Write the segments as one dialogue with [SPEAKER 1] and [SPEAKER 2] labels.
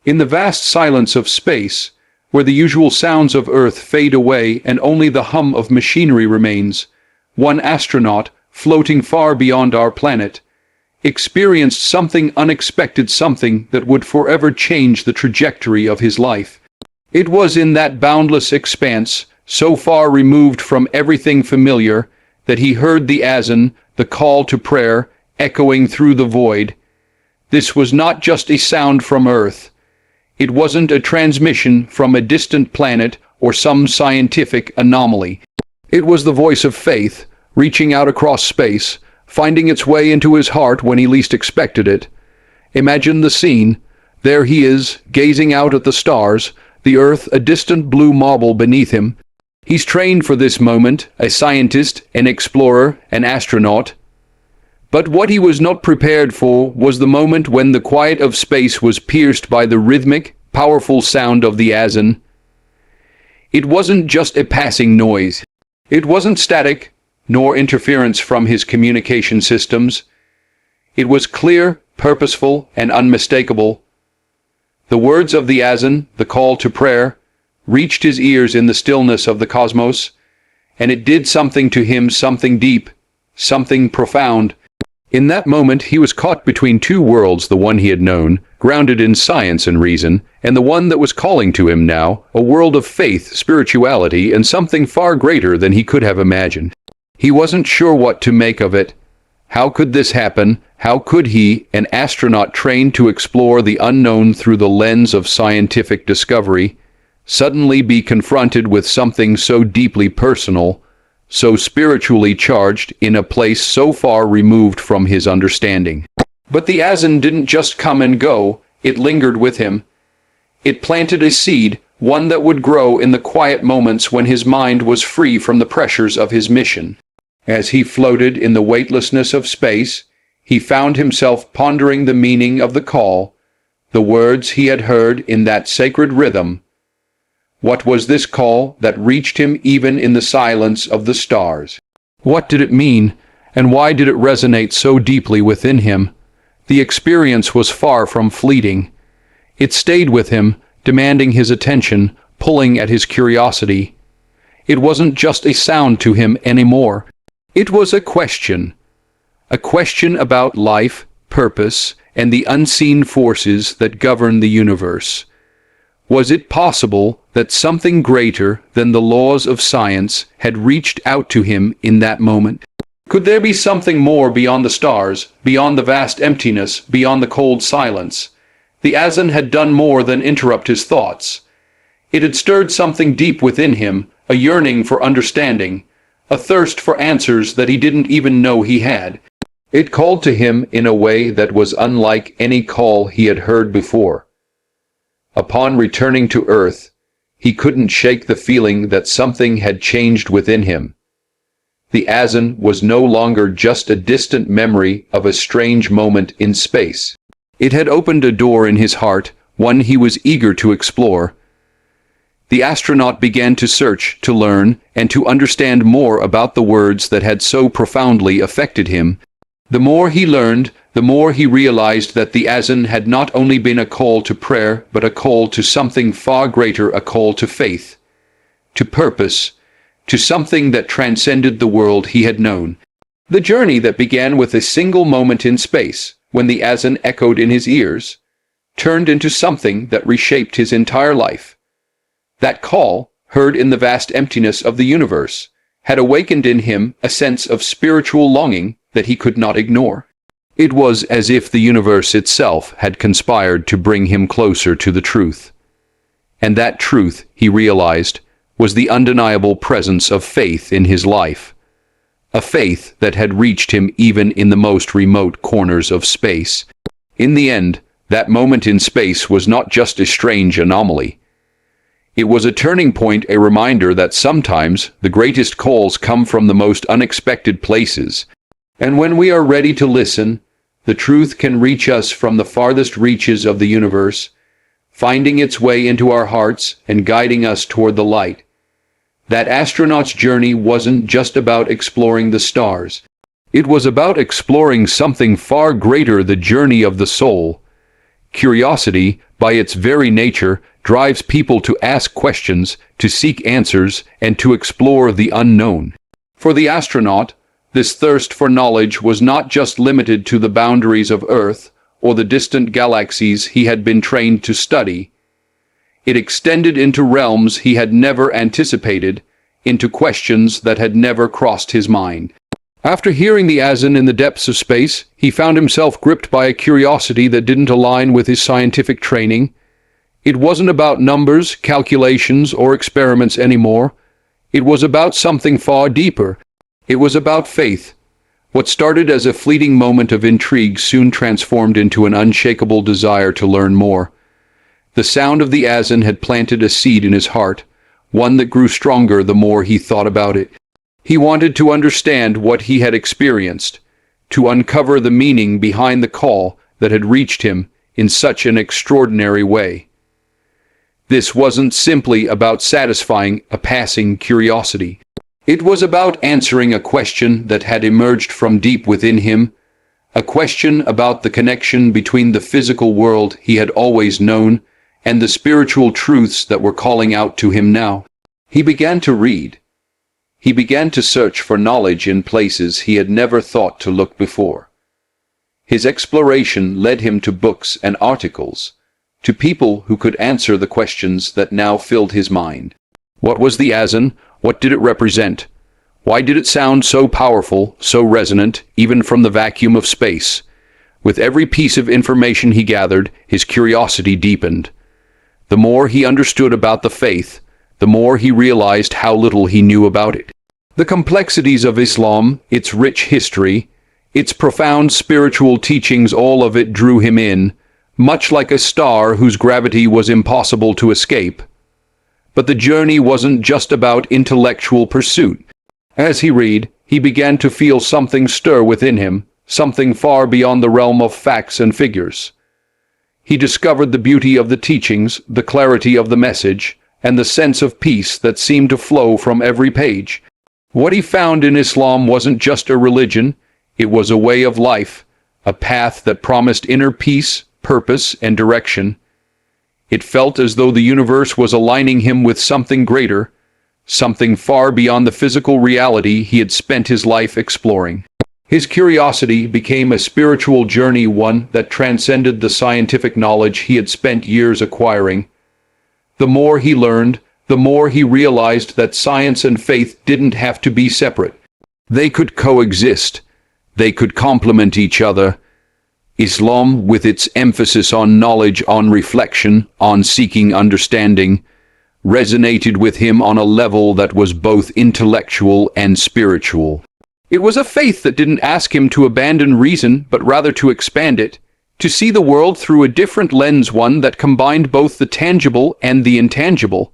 [SPEAKER 1] In the vast silence of space, where the usual sounds of Earth fade away and only the hum of machinery remains, one astronaut, floating far beyond our planet, experienced something unexpected, something that would forever change the trajectory of his life. It was in that boundless expanse, so far removed from everything familiar, that he heard the Azan, the call to prayer, echoing through the void. This was not just a sound from Earth. It wasn't a transmission from a distant planet or some scientific anomaly. It was the voice of faith, reaching out across space, finding its way into his heart when he least expected it. Imagine the scene. There he is, gazing out at the stars, the Earth a distant blue marble beneath him. He's trained for this moment, a scientist, an explorer, an astronaut. But what he was not prepared for was the moment when the quiet of space was pierced by the rhythmic, powerful sound of the Azan. It wasn't just a passing noise. It wasn't static, nor interference from his communication systems. It was clear, purposeful, and unmistakable. The words of the Azan, the call to prayer, reached his ears in the stillness of the cosmos, and it did something to him, something deep, something profound. In that moment he was caught between two worlds, the one he had known, grounded in science and reason, and the one that was calling to him now, a world of faith, spirituality, and something far greater than he could have imagined. He wasn't sure what to make of it. How could this happen? How could he, an astronaut trained to explore the unknown through the lens of scientific discovery, suddenly be confronted with something so deeply personal, so spiritually charged, in a place so far removed from his understanding? But the Azan didn't just come and go, it lingered with him. It planted a seed, one that would grow in the quiet moments when his mind was free from the pressures of his mission. As he floated in the weightlessness of space, he found himself pondering the meaning of the call, the words he had heard in that sacred rhythm. What was this call that reached him even in the silence of the stars? What did it mean, and why did it resonate so deeply within him? The experience was far from fleeting. It stayed with him, demanding his attention, pulling at his curiosity. It wasn't just a sound to him anymore. It was a question about life, purpose, and the unseen forces that govern the universe. Was it possible that something greater than the laws of science had reached out to him in that moment? Could there be something more beyond the stars, beyond the vast emptiness, beyond the cold silence? The Azan had done more than interrupt his thoughts. It had stirred something deep within him, a yearning for understanding, a thirst for answers that he didn't even know he had. It called to him in a way that was unlike any call he had heard before. Upon returning to Earth, he couldn't shake the feeling that something had changed within him. The Azan was no longer just a distant memory of a strange moment in space. It had opened a door in his heart, one he was eager to explore. The astronaut began to search, to learn, and to understand more about the words that had so profoundly affected him. The more he learned, the more he realized that the Azan had not only been a call to prayer, but a call to something far greater, a call to faith, to purpose, to something that transcended the world he had known. The journey that began with a single moment in space, when the Azan echoed in his ears, turned into something that reshaped his entire life. That call, heard in the vast emptiness of the universe, had awakened in him a sense of spiritual longing that he could not ignore. It was as if the universe itself had conspired to bring him closer to the truth. And that truth, he realized, was the undeniable presence of faith in his life. A faith that had reached him even in the most remote corners of space. In the end, that moment in space was not just a strange anomaly. It was a turning point, a reminder that sometimes the greatest calls come from the most unexpected places. And when we are ready to listen, the truth can reach us from the farthest reaches of the universe, finding its way into our hearts and guiding us toward the light. That astronaut's journey wasn't just about exploring the stars. It was about exploring something far greater, the journey of the soul, Curiosity, by its very nature, drives people to ask questions, to seek answers, and to explore the unknown. For the astronaut, this thirst for knowledge was not just limited to the boundaries of Earth or the distant galaxies he had been trained to study. It extended into realms he had never anticipated, into questions that had never crossed his mind. After hearing the Azan in the depths of space, he found himself gripped by a curiosity that didn't align with his scientific training. It wasn't about numbers, calculations, or experiments anymore. It was about something far deeper. It was about faith. What started as a fleeting moment of intrigue soon transformed into an unshakable desire to learn more. The sound of the Azan had planted a seed in his heart, one that grew stronger the more he thought about it. He wanted to understand what he had experienced, to uncover the meaning behind the call that had reached him in such an extraordinary way. This wasn't simply about satisfying a passing curiosity. It was about answering a question that had emerged from deep within him, a question about the connection between the physical world he had always known and the spiritual truths that were calling out to him now. He began to read. He began to search for knowledge in places he had never thought to look before. His exploration led him to books and articles, to people who could answer the questions that now filled his mind. What was the Azan? What did it represent? Why did it sound so powerful, so resonant, even from the vacuum of space? With every piece of information he gathered, his curiosity deepened. The more he understood about the faith, the more he realized how little he knew about it. The complexities of Islam, its rich history, its profound spiritual teachings, all of it drew him in, much like a star whose gravity was impossible to escape. But the journey wasn't just about intellectual pursuit. As he read, he began to feel something stir within him, something far beyond the realm of facts and figures. He discovered the beauty of the teachings, the clarity of the message, and the sense of peace that seemed to flow from every page. What he found in Islam wasn't just a religion, it was a way of life, a path that promised inner peace, purpose, and direction. It felt as though the universe was aligning him with something greater, something far beyond the physical reality he had spent his life exploring. His curiosity became a spiritual journey, one that transcended the scientific knowledge he had spent years acquiring. The more he learned, the more he realized that science and faith didn't have to be separate. They could coexist. They could complement each other. Islam, with its emphasis on knowledge, on reflection, on seeking understanding, resonated with him on a level that was both intellectual and spiritual. It was a faith that didn't ask him to abandon reason, but rather to expand it, to see the world through a different lens, one that combined both the tangible and the intangible.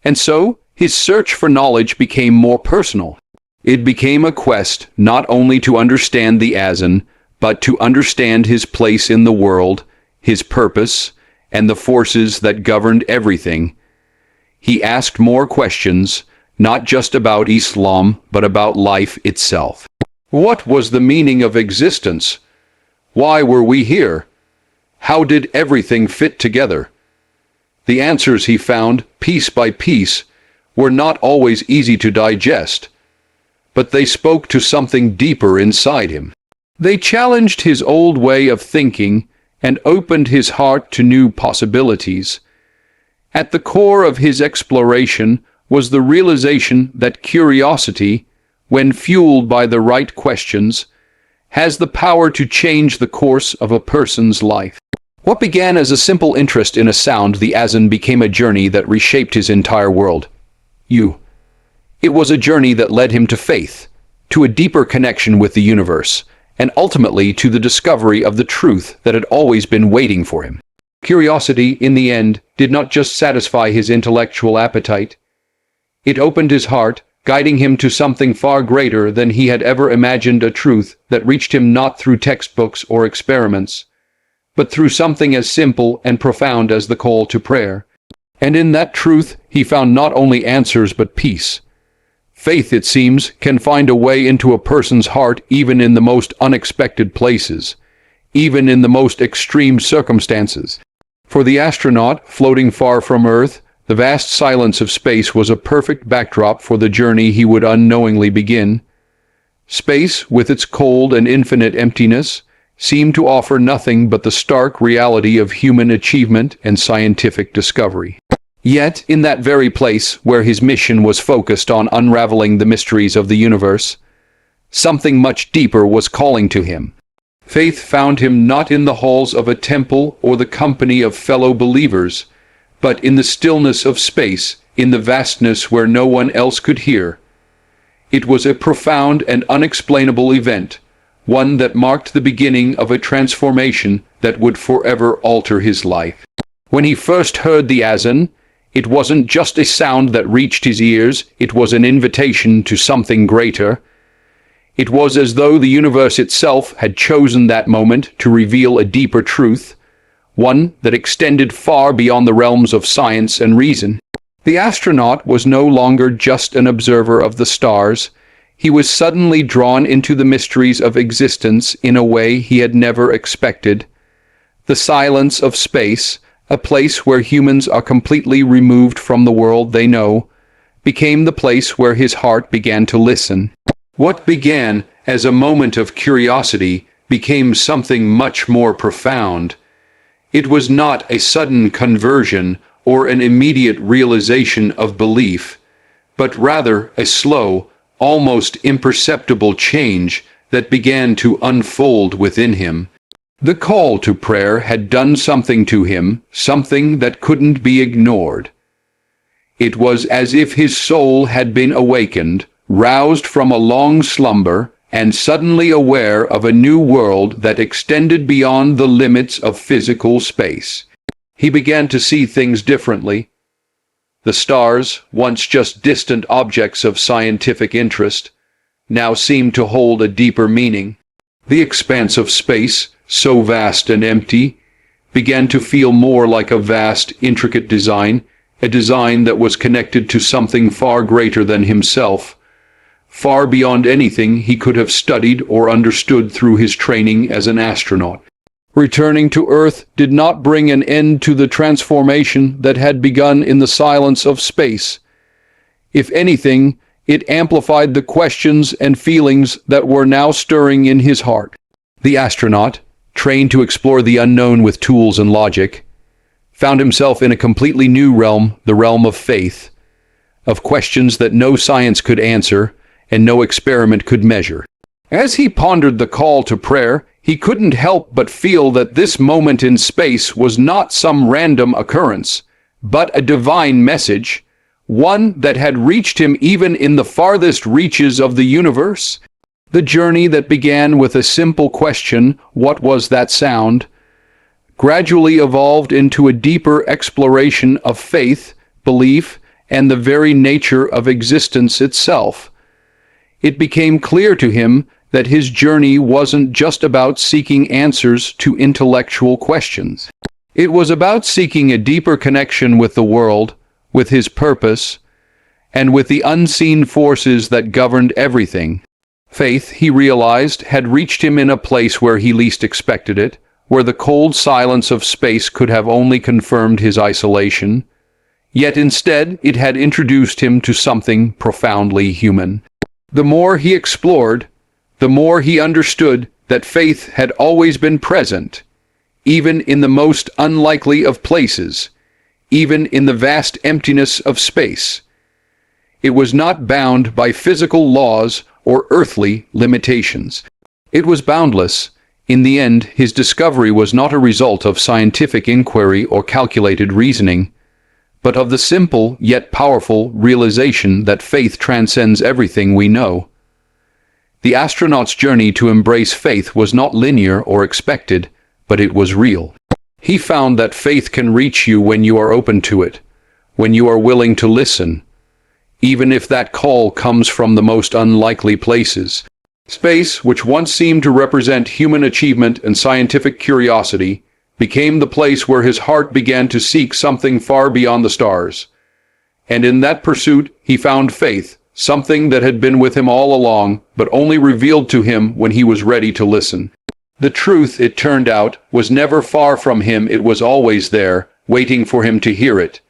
[SPEAKER 1] And so, his search for knowledge became more personal. It became a quest not only to understand the Azan, but to understand his place in the world, his purpose, and the forces that governed everything. He asked more questions, not just about Islam, but about life itself. What was the meaning of existence? Why were we here? How did everything fit together? The answers he found, piece by piece, were not always easy to digest, but they spoke to something deeper inside him. They challenged his old way of thinking and opened his heart to new possibilities. At the core of his exploration was the realization that curiosity, when fueled by the right questions, has the power to change the course of a person's life. What began as a simple interest in a sound, the Azan, became a journey that reshaped his entire world. It was a journey that led him to faith, to a deeper connection with the universe, and ultimately to the discovery of the truth that had always been waiting for him. Curiosity, in the end, did not just satisfy his intellectual appetite. It opened his heart, guiding him to something far greater than he had ever imagined, a truth that reached him not through textbooks or experiments, but through something as simple and profound as the call to prayer. And in that truth, he found not only answers but peace. Faith, it seems, can find a way into a person's heart even in the most unexpected places. even in the most extreme circumstances. For the astronaut, floating far from Earth, the vast silence of space was a perfect backdrop for the journey he would unknowingly begin. Space, with its cold and infinite emptiness, seemed to offer nothing but the stark reality of human achievement and scientific discovery. Yet, in that very place where his mission was focused on unraveling the mysteries of the universe, something much deeper was calling to him. Faith found him not in the halls of a temple or the company of fellow believers, but in the stillness of space, in the vastness where no one else could hear. It was a profound and unexplainable event, one that marked the beginning of a transformation that would forever alter his life. When he first heard the Azan, it wasn't just a sound that reached his ears, it was an invitation to something greater. It was as though the universe itself had chosen that moment to reveal a deeper truth, one that extended far beyond the realms of science and reason. The astronaut was no longer just an observer of the stars. He was suddenly drawn into the mysteries of existence in a way he had never expected. The silence of space, a place where humans are completely removed from the world they know, became the place where his heart began to listen. What began as a moment of curiosity became something much more profound. It was not a sudden conversion or an immediate realization of belief, but rather a slow, almost imperceptible change that began to unfold within him. The call to prayer had done something to him, something that couldn't be ignored. It was as if his soul had been awakened, roused from a long slumber, and suddenly aware of a new world that extended beyond the limits of physical space. He began to see things differently. The stars, once just distant objects of scientific interest, now seemed to hold a deeper meaning. The expanse of space, so vast and empty, began to feel more like a vast, intricate design, a design that was connected to something far greater than himself, far beyond anything he could have studied or understood through his training as an astronaut. Returning to Earth did not bring an end to the transformation that had begun in the silence of space. If anything, it amplified the questions and feelings that were now stirring in his heart. The astronaut, trained to explore the unknown with tools and logic, found himself in a completely new realm, the realm of faith, of questions that no science could answer and no experiment could measure. As he pondered the call to prayer, he couldn't help but feel that this moment in space was not some random occurrence, but a divine message, one that had reached him even in the farthest reaches of the universe. The journey that began with a simple question, "What was that sound?" gradually evolved into a deeper exploration of faith, belief, and the very nature of existence itself. It became clear to him that his journey wasn't just about seeking answers to intellectual questions. It was about seeking a deeper connection with the world, with his purpose, and with the unseen forces that governed everything. Faith, he realized, had reached him in a place where he least expected it, where the cold silence of space could have only confirmed his isolation. Yet instead, it had introduced him to something profoundly human. The more he explored, the more he understood that faith had always been present, even in the most unlikely of places, even in the vast emptiness of space. It was not bound by physical laws or earthly limitations. It was boundless. In the end, his discovery was not a result of scientific inquiry or calculated reasoning, but of the simple yet powerful realization that faith transcends everything we know. The astronaut's journey to embrace faith was not linear or expected, but it was real. He found that faith can reach you when you are open to it, when you are willing to listen, even if that call comes from the most unlikely places. Space, which once seemed to represent human achievement and scientific curiosity, became the place where his heart began to seek something far beyond the stars. And in that pursuit, he found faith, something that had been with him all along, but only revealed to him when he was ready to listen. The truth, it turned out, was never far from him. It was always there, waiting for him to hear it.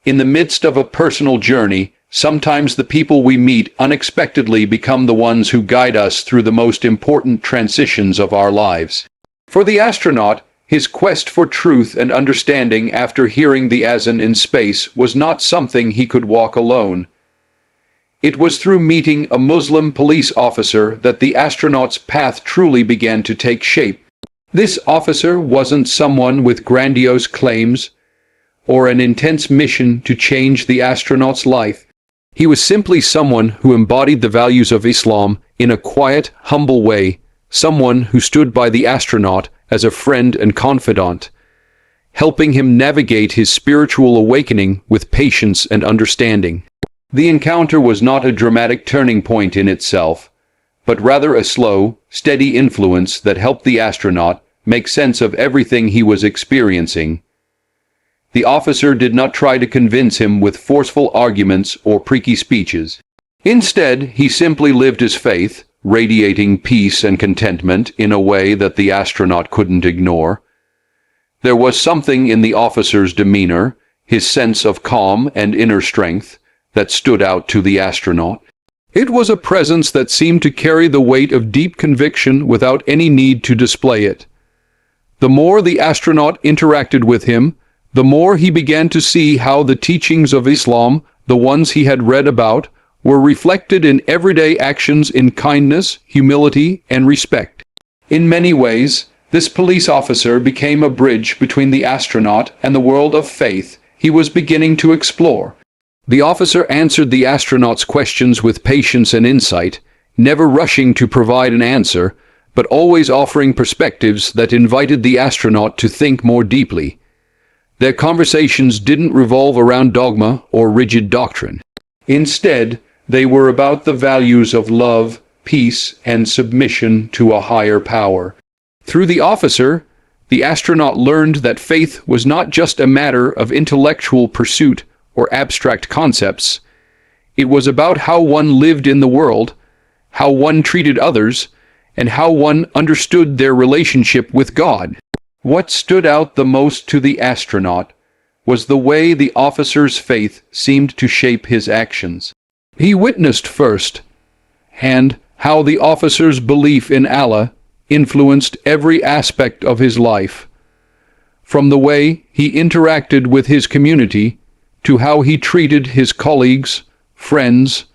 [SPEAKER 1] In the midst of a personal journey, sometimes the people we meet unexpectedly become the ones who guide us through the most important transitions of our lives. For the astronaut, his quest for truth and understanding after hearing the Azan in space was not something he could walk alone. It was through meeting a Muslim police officer that the astronaut's path truly began to take shape. This officer wasn't someone with grandiose claims or an intense mission to change the astronaut's life. He was simply someone who embodied the values of Islam in a quiet, humble way, someone who stood by the astronaut as a friend and confidant, helping him navigate his spiritual awakening with patience and understanding. The encounter was not a dramatic turning point in itself, but rather a slow, steady influence that helped the astronaut make sense of everything he was experiencing. The officer did not try to convince him with forceful arguments or preachy speeches. Instead, he simply lived his faith, radiating peace and contentment in a way that the astronaut couldn't ignore. There was something in the officer's demeanor, his sense of calm and inner strength, that stood out to the astronaut. It was a presence that seemed to carry the weight of deep conviction without any need to display it. The more the astronaut interacted with him, the more he began to see how the teachings of Islam, the ones he had read about, were reflected in everyday actions in kindness, humility, and respect. In many ways, this police officer became a bridge between the astronaut and the world of faith he was beginning to explore. The officer answered the astronaut's questions with patience and insight, never rushing to provide an answer, but always offering perspectives that invited the astronaut to think more deeply. Their conversations didn't revolve around dogma or rigid doctrine. Instead, they were about the values of love, peace, and submission to a higher power. Through the officer, the astronaut learned that faith was not just a matter of intellectual pursuit or abstract concepts. It was about how one lived in the world, how one treated others, and how one understood their relationship with God. What stood out the most to the astronaut was the way the officer's faith seemed to shape his actions. He witnessed firsthand how the officer's belief in Allah influenced every aspect of his life, from the way he interacted with his community to how he treated his colleagues, friends,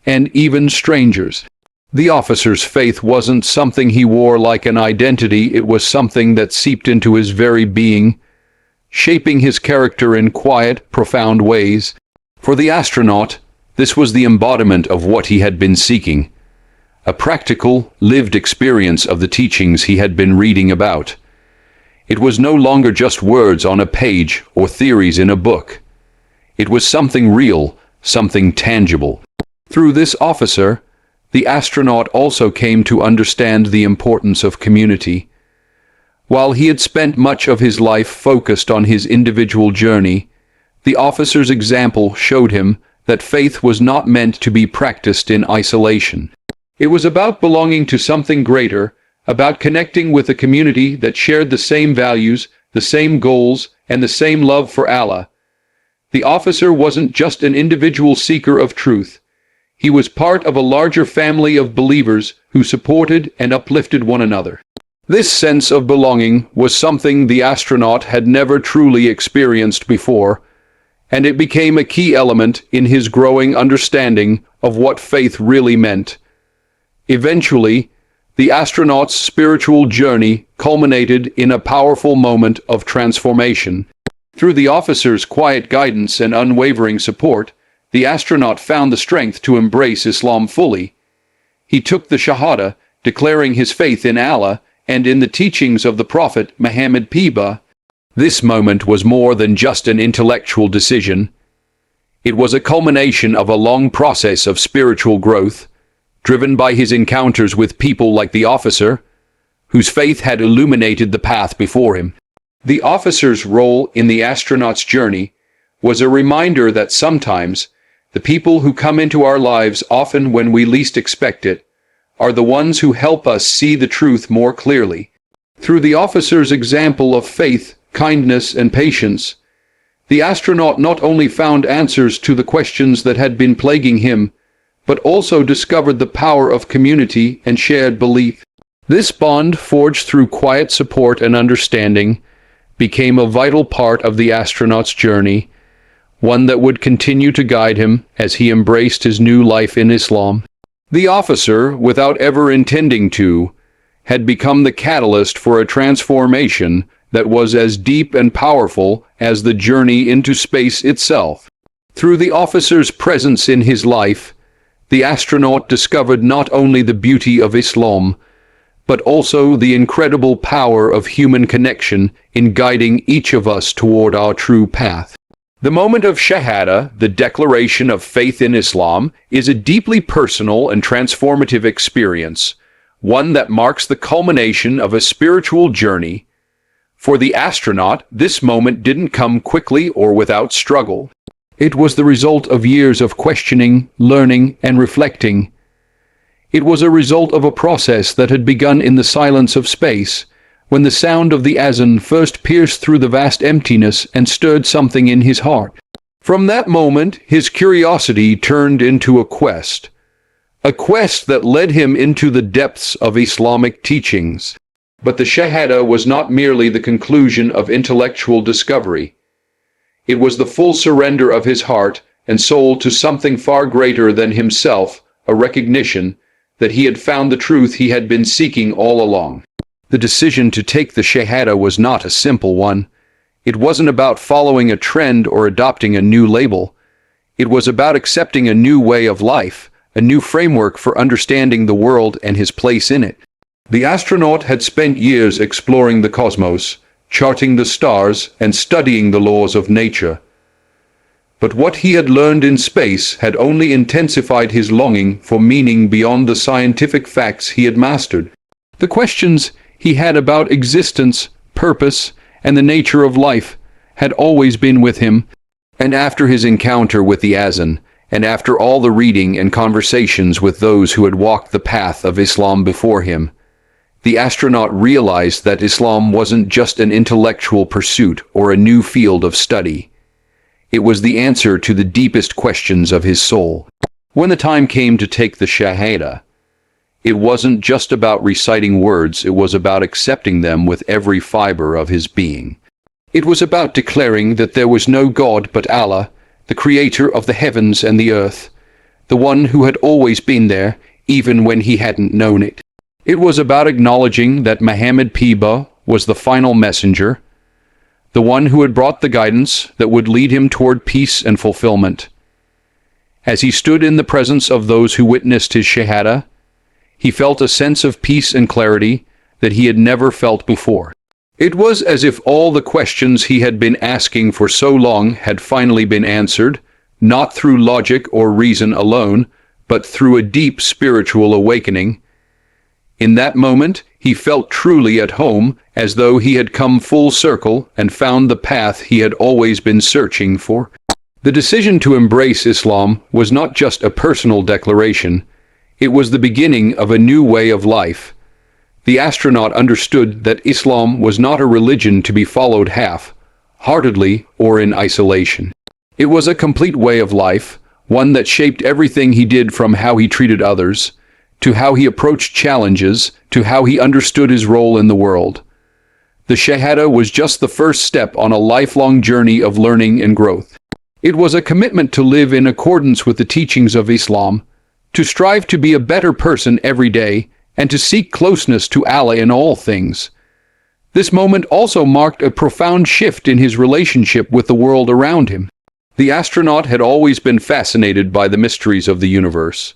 [SPEAKER 1] and even strangers. The officer's faith wasn't something he wore like an identity. It was something that seeped into his very being, shaping his character in quiet, profound ways. For the astronaut, this was the embodiment of what he had been seeking, a practical, lived experience of the teachings he had been reading about. It was no longer just words on a page or theories in a book. It was something real, something tangible. Through this officer, the astronaut also came to understand the importance of community. While he had spent much of his life focused on his individual journey, the officer's example showed him that faith was not meant to be practiced in isolation. It was about belonging to something greater, about connecting with a community that shared the same values, the same goals, and the same love for Allah. The officer wasn't just an individual seeker of truth. He was part of a larger family of believers who supported and uplifted one another. This sense of belonging was something the astronaut had never truly experienced before, and it became a key element in his growing understanding of what faith really meant. Eventually, the astronaut's spiritual journey culminated in a powerful moment of transformation. Through the officer's quiet guidance and unwavering support, the astronaut found the strength to embrace Islam fully. He took the Shahadah, declaring his faith in Allah and in the teachings of the Prophet Muhammad P.B. This moment was more than just an intellectual decision. It was a culmination of a long process of spiritual growth, driven by his encounters with people like the officer, whose faith had illuminated the path before him. The officer's role in the astronaut's journey was a reminder that sometimes the people who come into our lives, often when we least expect it, are the ones who help us see the truth more clearly. Through the officer's example of faith, kindness, and patience, the astronaut not only found answers to the questions that had been plaguing him, but also discovered the power of community and shared belief. This bond, forged through quiet support and understanding, became a vital part of the astronaut's journey, one that would continue to guide him as he embraced his new life in Islam. The officer, without ever intending to, had become the catalyst for a transformation that was as deep and powerful as the journey into space itself. Through the officer's presence in his life, the astronaut discovered not only the beauty of Islam, but also the incredible power of human connection in guiding each of us toward our true path. The moment of Shahadah, the declaration of faith in Islam, is a deeply personal and transformative experience, one that marks the culmination of a spiritual journey. For the astronaut, this moment didn't come quickly or without struggle. It was the result of years of questioning, learning, and reflecting. It was a result of a process that had begun in the silence of space, when the sound of the Azan first pierced through the vast emptiness and stirred something in his heart. From that moment, his curiosity turned into a quest that led him into the depths of Islamic teachings. But the Shahadah was not merely the conclusion of intellectual discovery. It was the full surrender of his heart and soul to something far greater than himself, a recognition that he had found the truth he had been seeking all along. The decision to take the Shahadah was not a simple one. It wasn't about following a trend or adopting a new label. It was about accepting a new way of life, a new framework for understanding the world and his place in it. The astronaut had spent years exploring the cosmos, charting the stars, and studying the laws of nature. But what he had learned in space had only intensified his longing for meaning beyond the scientific facts he had mastered. The questions he had about existence, purpose, and the nature of life had always been with him, and after his encounter with the Azan, and after all the reading and conversations with those who had walked the path of Islam before him, the astronaut realized that Islam wasn't just an intellectual pursuit or a new field of study. It was the answer to the deepest questions of his soul. When the time came to take the Shahadah, it wasn't just about reciting words, it was about accepting them with every fiber of his being. It was about declaring that there was no God but Allah, the creator of the heavens and the earth, the one who had always been there, even when he hadn't known it. It was about acknowledging that Muhammad Piba was the final messenger, the one who had brought the guidance that would lead him toward peace and fulfillment. As he stood in the presence of those who witnessed his Shahadah, he felt a sense of peace and clarity that he had never felt before. It was as if all the questions he had been asking for so long had finally been answered, not through logic or reason alone, but through a deep spiritual awakening. In that moment, he felt truly at home, as though he had come full circle and found the path he had always been searching for. The decision to embrace Islam was not just a personal declaration. It was the beginning of a new way of life. The astronaut understood that Islam was not a religion to be followed half-heartedly or in isolation. It was a complete way of life, one that shaped everything he did, from how he treated others, to how he approached challenges, to how he understood his role in the world. The Shahadah was just the first step on a lifelong journey of learning and growth. It was a commitment to live in accordance with the teachings of Islam, to strive to be a better person every day, and to seek closeness to Allah in all things. This moment also marked a profound shift in his relationship with the world around him. The astronaut had always been fascinated by the mysteries of the universe.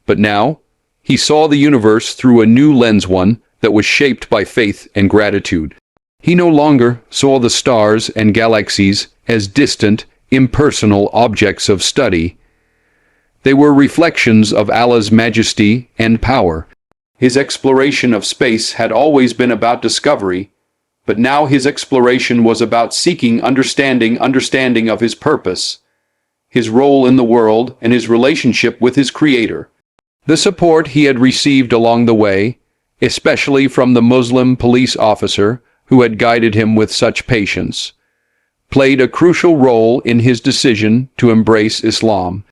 [SPEAKER 1] But now, he saw the universe through a new lens, one that was shaped by faith and gratitude. He no longer saw the stars and galaxies as distant, impersonal objects of study. They were reflections of Allah's majesty and power. His exploration of space had always been about discovery, but now his exploration was about seeking understanding of his purpose, his role in the world, and his relationship with his Creator. The support he had received along the way, especially from the Muslim police officer who had guided him with such patience, played a crucial role in his decision to embrace Islam.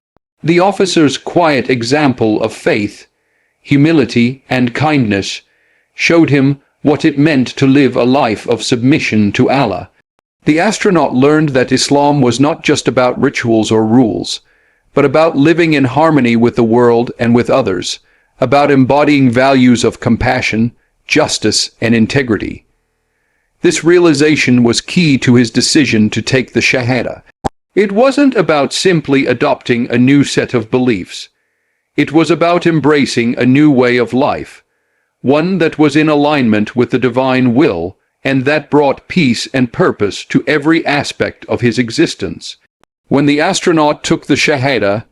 [SPEAKER 1] The officer's quiet example of faith, humility, and kindness showed him what it meant to live a life of submission to Allah. The astronaut learned that Islam was not just about rituals or rules, but about living in harmony with the world and with others, about embodying values of compassion, justice, and integrity. This realization was key to his decision to take the Shahadah. It wasn't about simply adopting a new set of beliefs. It was about embracing a new way of life, one that was in alignment with the divine will and that brought peace and purpose to every aspect of his existence. When the astronaut took the Shahadah,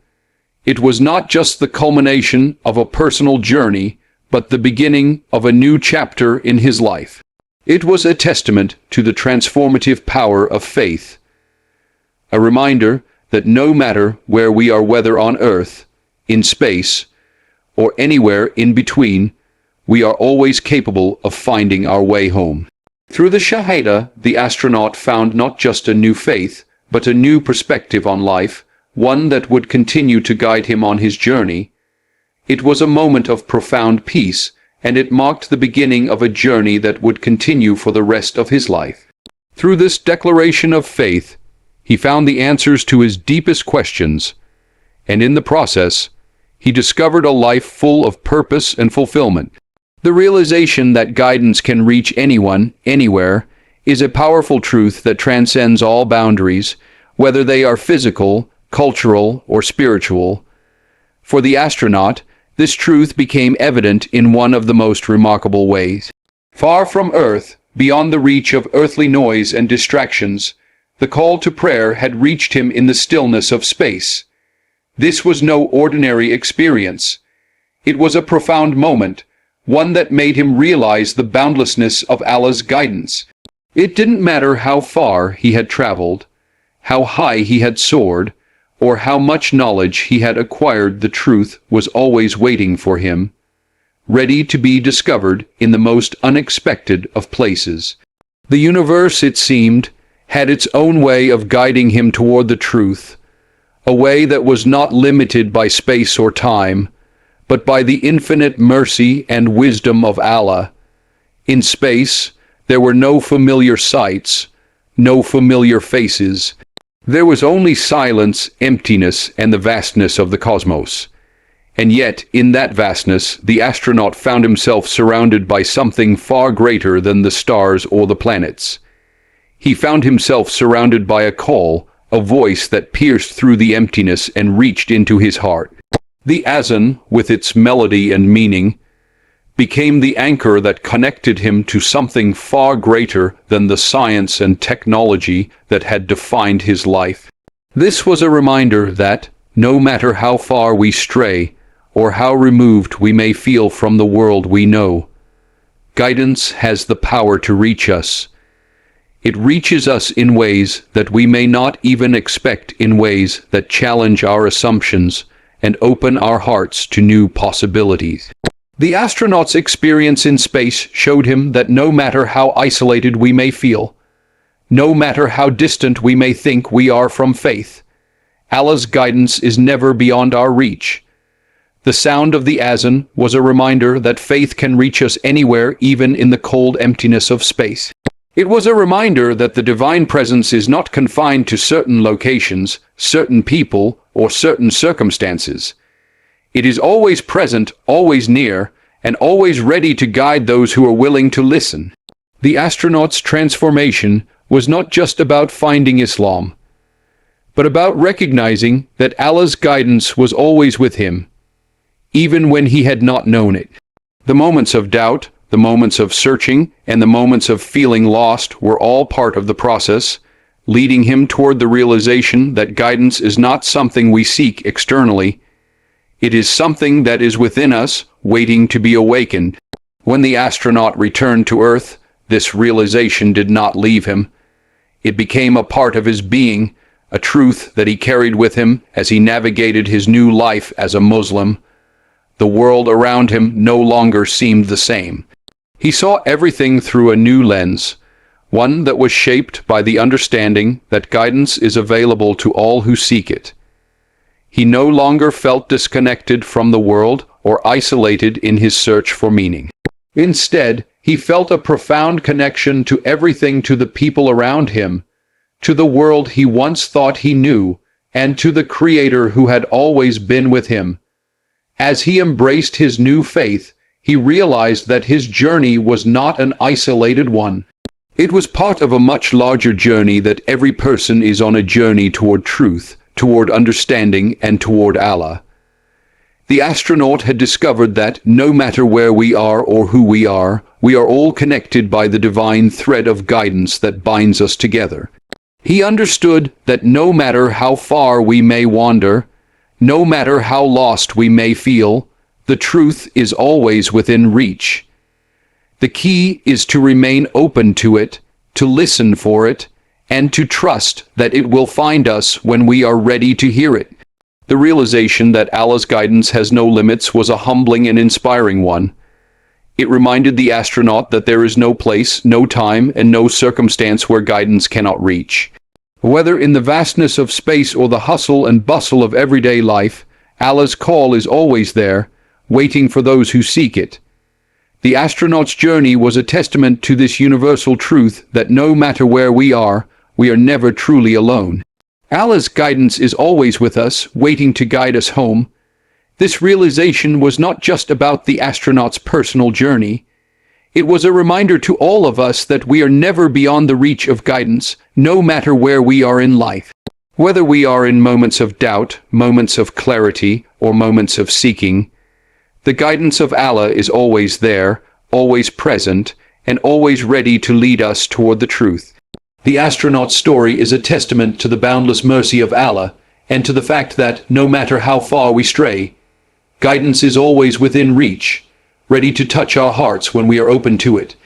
[SPEAKER 1] it was not just the culmination of a personal journey, but the beginning of a new chapter in his life. It was a testament to the transformative power of faith, a reminder that no matter where we are, whether on Earth, in space, or anywhere in between, we are always capable of finding our way home. Through the Shahadah, the astronaut found not just a new faith, but a new perspective on life, one that would continue to guide him on his journey. It was a moment of profound peace, and it marked the beginning of a journey that would continue for the rest of his life. Through this declaration of faith, he found the answers to his deepest questions, and in the process, he discovered a life full of purpose and fulfillment. The realization that guidance can reach anyone, anywhere, is a powerful truth that transcends all boundaries, whether they are physical, cultural, or spiritual. For the astronaut, this truth became evident in one of the most remarkable ways. Far from Earth, beyond the reach of earthly noise and distractions, the call to prayer had reached him in the stillness of space. This was no ordinary experience. It was a profound moment, one that made him realize the boundlessness of Allah's guidance. It didn't matter how far he had traveled, how high he had soared, or how much knowledge he had acquired, the truth was always waiting for him, ready to be discovered in the most unexpected of places. The universe, it seemed, had its own way of guiding him toward the truth, a way that was not limited by space or time, but by the infinite mercy and wisdom of Allah. In space, there were no familiar sights, no familiar faces. There was only silence, emptiness, and the vastness of the cosmos. And yet, in that vastness, the astronaut found himself surrounded by something far greater than the stars or the planets. He found himself surrounded by a call, a voice that pierced through the emptiness and reached into his heart. The Azan, with its melody and meaning, became the anchor that connected him to something far greater than the science and technology that had defined his life. This was a reminder that, no matter how far we stray, or how removed we may feel from the world we know, guidance has the power to reach us. It reaches us in ways that we may not even expect, in ways that challenge our assumptions and open our hearts to new possibilities. The astronaut's experience in space showed him that no matter how isolated we may feel, no matter how distant we may think we are from faith, Allah's guidance is never beyond our reach. The sound of the Azan was a reminder that faith can reach us anywhere, even in the cold emptiness of space. It was a reminder that the divine presence is not confined to certain locations, certain people, or certain circumstances. It is always present, always near, and always ready to guide those who are willing to listen. The astronaut's transformation was not just about finding Islam, but about recognizing that Allah's guidance was always with him, even when he had not known it. The moments of doubt, the moments of searching, and the moments of feeling lost were all part of the process, leading him toward the realization that guidance is not something we seek externally. It is something that is within us, waiting to be awakened. When the astronaut returned to Earth, this realization did not leave him. It became a part of his being, a truth that he carried with him as he navigated his new life as a Muslim, The world around him no longer seemed the same. He saw everything through a new lens, one that was shaped by the understanding that guidance is available to all who seek it. He no longer felt disconnected from the world or isolated in his search for meaning. Instead, he felt a profound connection to everything, to the people around him, to the world he once thought he knew, and to the Creator who had always been with him. As he embraced his new faith, he realized that his journey was not an isolated one. It was part of a much larger journey, that every person is on a journey toward truth, toward understanding, and toward Allah. The astronaut had discovered that, no matter where we are or who we are all connected by the divine thread of guidance that binds us together. He understood that no matter how far we may wander, no matter how lost we may feel, the truth is always within reach. The key is to remain open to it, to listen for it, and to trust that it will find us when we are ready to hear it. The realization that Allah's guidance has no limits was a humbling and inspiring one. It reminded the astronaut that there is no place, no time, and no circumstance where guidance cannot reach. Whether in the vastness of space or the hustle and bustle of everyday life, Allah's call is always there, waiting for those who seek it. The astronaut's journey was a testament to this universal truth that no matter where we are never truly alone. Allah's guidance is always with us, waiting to guide us home. This realization was not just about the astronaut's personal journey. It was a reminder to all of us that we are never beyond the reach of guidance, no matter where we are in life. Whether we are in moments of doubt, moments of clarity, or moments of seeking, the guidance of Allah is always there, always present, and always ready to lead us toward the truth. The astronaut's story is a testament to the boundless mercy of Allah, and to the fact that, no matter how far we stray, guidance is always within reach, ready to touch our hearts when we are open to it.